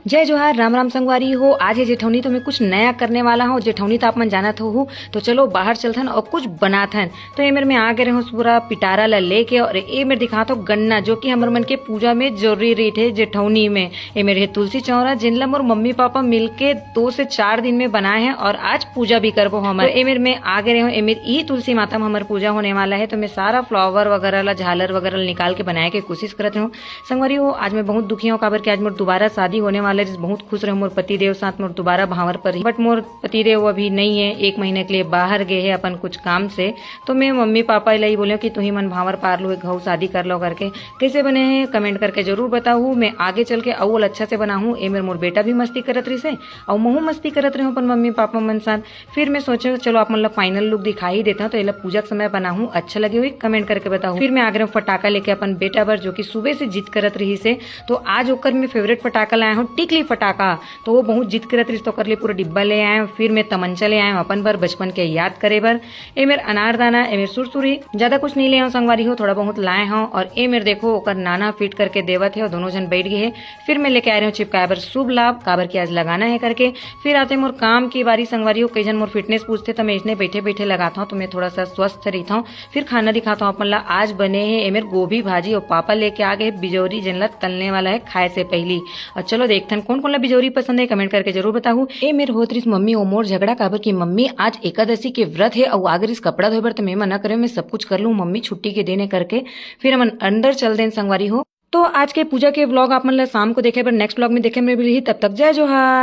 जय जोहार, राम राम संगवारी हो। आज है जेठौनी तो मैं कुछ नया करने वाला हूँ। जेठौनी तो आप मन जानत हो, तो चलो बाहर चलथन और कुछ बनाथन। तो ये मेरे में आ गए हूँ पूरा पिटारा ला लेके, और ये मेरे दिखाता हूँ गन्ना, जो कि हमर मन के पूजा में जरूरी रही थे जेठौनी में। ये मेरे है तुलसी चौरा, जिनला मोर मम्मी पापा मिलके 2 से 4 दिन में बनाए हैं, और आज पूजा भी करबो हम। तो ये मेरे में आ गए हूँ, ये मेरी ई तुलसी माता में हमार पूजा होने वाला है। तो मैं सारा फ्लावर वगैरह ला, झालर वगैरह निकाल के बनाए के कोशिश करत हूँ। संगवारी हो, आज मैं बहुत दुखी हूँ, काबर कि आज मोर दोबारा शादी होने वाला है। बहुत खुश रहे मोर पतिदेव साथ मोर दोबारा भावर पर ही, बट मोर पतिदेव अभी नहीं है, 1 महीने के लिए बाहर गए हैं अपन कुछ काम से। तो मैं मम्मी पापा लाई बोले कि तू ही मन भावर पार लो, घाव शादी कर लो करके। कैसे बने हैं कमेंट करके जरूर बताऊ। मैं आगे चल के अव्वल अच्छा से बनाऊँ। ए मेरे मोर बेटा भी मस्ती करत रही से, और महू मस्ती करत रहे अपन मम्मी पापा मन साथ। फिर मैं सोचे चलो आप मतलब फाइनल लुक दिखा ही देता हूँ, तो ये पूजा के समय बनाऊँ अच्छा लगे हुई कमेंट करके बताऊँ। फिर मैं आ गया हूँ फटाका लेके अपन बेटा पर, जो कि सुबह से जिद करत रही से। तो आज ओकर में फेवरेट फटाका लाया हूँ, टिकली फटाका। तो वो बहुत जिद करत रही, तो कर लिए पूरा डिब्बा ले आए। फिर मैं तमंचा ले आए अपन पर बचपन के याद करे बर। ए मेरे अनारदाना, ए मेरे सुरसुरी, ज्यादा कुछ नहीं ले आऊँ संगवारी हो, थोड़ा बहुत लाए हूँ। और ए मेरे देखो ओकर नाना फिट करके देवत है, और दोनों जन बैठ गए हैं। फिर मैं लेके आ रही हूँ चिपकाए बर शुभ लाभ, काबर की आज लगाना है करके। फिर आते मोर काम की बारी संगवारी हो, कई जन मोर फिटनेस पूछते, तो मैं इसने बैठे बैठे लगाता हूँ, तो मैं थोड़ा सा स्वस्थ रहता हूँ। फिर खाना दिखाता हूँ अपन ला। आज बने हैं ए मेरे गोभी भाजी, और पापा लेके आ गए बिजौरी, जिनला तलने वाला है खाए से पहली। और चलो देखते कौन कौन ला बिजौरी पसंद है कमेंट करके जरूर बताऊँ। ए मेरे होत रही मम्मी और मोर झगड़ा, काबर की मम्मी आज एकादशी के व्रत है, और अगर इस कपड़ा धोए बर तो मैं मना करे, मैं सब कुछ कर लूँ मम्मी छुट्टी के देने करके। फिर हम अंदर चल दें संगवारी हो। तो आज के पूजा के व्लॉग आप मतलब शाम को देखे पर नेक्स्ट व्लॉग में देखे में भी, तब तक जय जोहार।